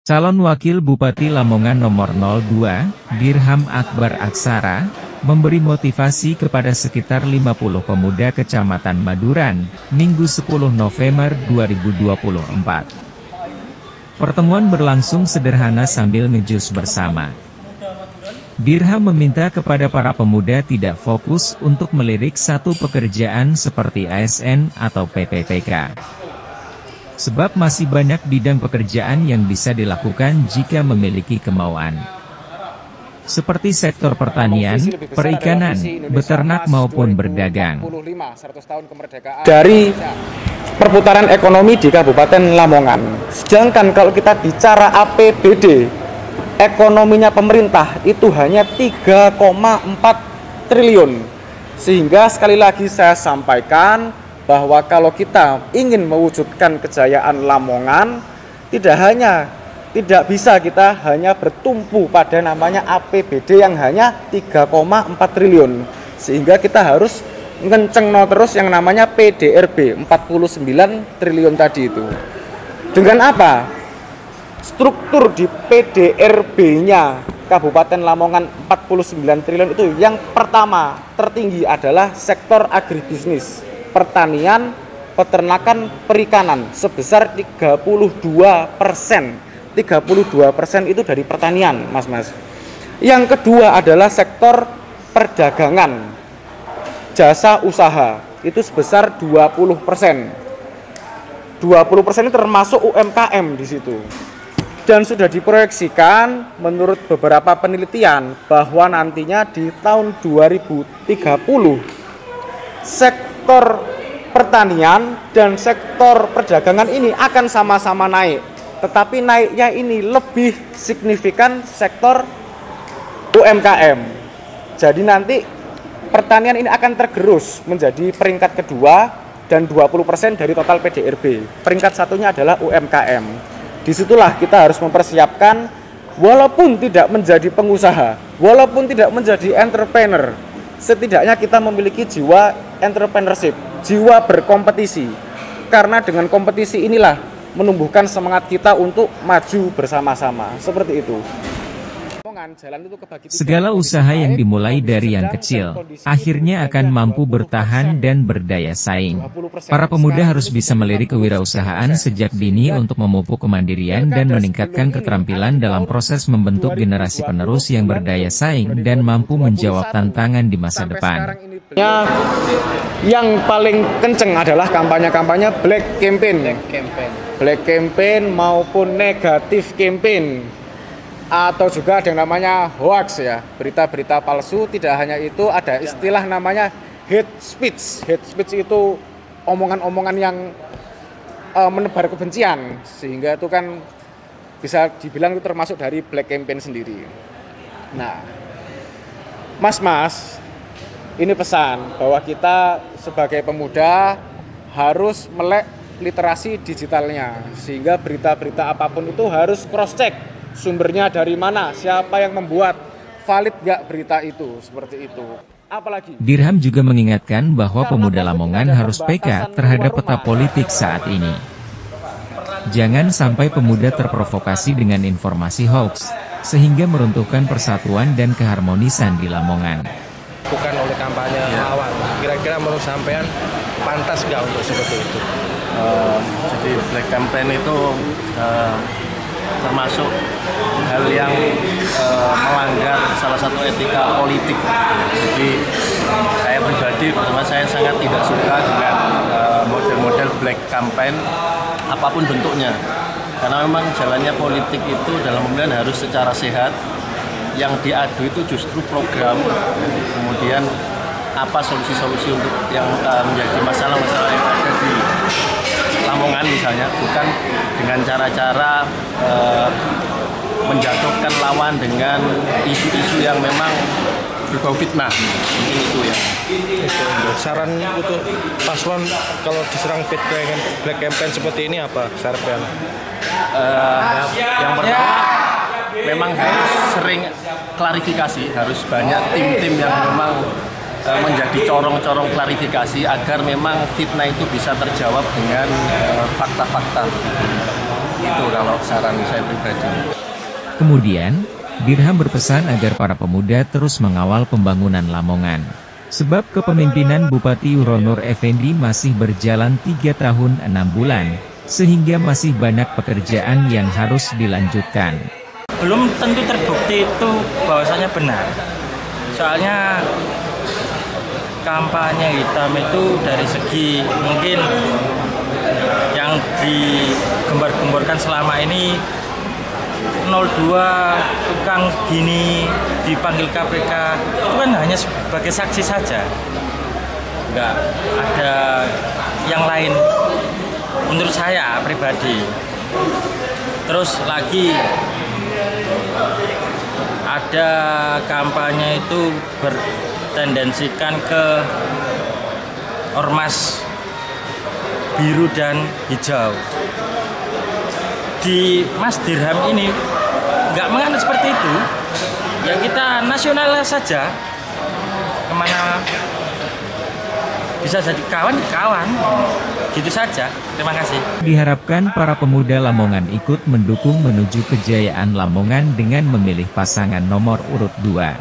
Calon Wakil Bupati Lamongan nomor 02, Dirham Akbar Aksara, memberi motivasi kepada sekitar 50 pemuda Kecamatan Maduran, Minggu 10 November 2024. Pertemuan berlangsung sederhana sambil ngejus bersama. Dirham meminta kepada para pemuda tidak fokus untuk melirik satu pekerjaan seperti ASN atau PPPK. Sebab masih banyak bidang pekerjaan yang bisa dilakukan jika memiliki kemauan. Seperti sektor pertanian, perikanan, beternak maupun berdagang. Dari perputaran ekonomi di Kabupaten Lamongan. Sedangkan kalau kita bicara APBD, ekonominya pemerintah itu hanya 3,4 triliun. Sehingga sekali lagi saya sampaikan bahwa kalau kita ingin mewujudkan kejayaan Lamongan, tidak bisa kita hanya bertumpu pada namanya APBD yang hanya 3,4 triliun. Sehingga kita harus ngencengno terus yang namanya PDRB 49 triliun tadi itu. Dengan apa? Struktur di PDRB-nya Kabupaten Lamongan 49 triliun itu yang pertama tertinggi adalah sektor agribisnis, pertanian, peternakan, perikanan sebesar 32%. 32% itu dari pertanian, Mas. Yang kedua adalah sektor perdagangan, jasa usaha, itu sebesar 20%. 20% ini termasuk UMKM di situ. Dan sudah diproyeksikan menurut beberapa penelitian bahwa nantinya di tahun 2030 sektor pertanian dan sektor perdagangan ini akan sama-sama naik, tetapi naiknya ini lebih signifikan sektor UMKM. Jadi nanti pertanian ini akan tergerus menjadi peringkat kedua dan 20% dari total PDRB. Peringkat satunya adalah UMKM. Disitulah kita harus mempersiapkan, walaupun tidak menjadi pengusaha, walaupun tidak menjadi entrepreneur, setidaknya kita memiliki jiwa entrepreneurship, jiwa berkompetisi. Karena dengan kompetisi inilah menumbuhkan semangat kita untuk maju bersama-sama. Seperti itu. Segala usaha yang dimulai dari yang kecil, akhirnya akan mampu bertahan dan berdaya saing. Para pemuda harus bisa melirik kewirausahaan sejak dini untuk memupuk kemandirian dan meningkatkan keterampilan dalam proses membentuk generasi penerus yang berdaya saing dan mampu menjawab tantangan di masa depan. Yang paling kenceng adalah kampanye-kampanye black campaign maupun negatif campaign. Atau juga ada yang namanya hoax ya, berita-berita palsu. Tidak hanya itu, ada istilah namanya hate speech. Hate speech itu omongan-omongan yang menebar kebencian, sehingga itu kan bisa dibilang itu termasuk dari black campaign sendiri. Nah, Mas, ini pesan bahwa kita sebagai pemuda harus melek literasi digitalnya, sehingga berita-berita apapun itu harus cross check. Sumbernya dari mana, siapa yang membuat, valid gak berita itu, seperti itu. Apalagi Dirham juga mengingatkan bahwa pemuda Lamongan harus peka terhadap peta politik saat ini. Jangan sampai pemuda terprovokasi dengan informasi hoax, sehingga meruntuhkan persatuan dan keharmonisan di Lamongan. Bukan oleh kampanye lawan, kira-kira menurut sampean pantas gak untuk seperti itu? Jadi black campaign itu termasuk hal yang melanggar salah satu etika politik. Jadi saya pribadi, pertama saya sangat tidak suka dengan model-model black campaign apapun bentuknya, karena memang jalannya politik itu dalam pemilihan harus secara sehat. Yang diadu itu justru program, kemudian apa solusi-solusi untuk yang menjadi masalah-masalah yang ada di Lamongan misalnya, bukan dengan cara-cara menjatuhkan lawan dengan isu-isu yang memang berbau fitnah. Mungkin itu ya. Saran untuk paslon kalau diserang black campaign seperti ini apa saran? Yang pertama memang harus sering klarifikasi, harus banyak tim-tim yang memang menjadi corong-corong klarifikasi agar memang fitnah itu bisa terjawab dengan fakta-fakta. Itu kalau saran saya pribadi. Kemudian, Dirham berpesan agar para pemuda terus mengawal pembangunan Lamongan. Sebab kepemimpinan Bupati Uronur Effendi masih berjalan 3 tahun 6 bulan, sehingga masih banyak pekerjaan yang harus dilanjutkan. Belum tentu terbukti itu bahwasanya benar. Soalnya kampanye hitam itu dari segi mungkin yang digembar-gemborkan selama ini 02 tukang gini dipanggil KPK itu kan hanya sebagai saksi saja, nggak ada yang lain menurut saya pribadi. Terus lagi ada kampanye itu bertendensikan ke ormas biru dan hijau. Di Mas Dirham ini nggak menganut seperti itu, ya kita nasional saja, kemana bisa jadi kawan, gitu saja. Terima kasih. Diharapkan para pemuda Lamongan ikut mendukung menuju kejayaan Lamongan dengan memilih pasangan nomor urut 2.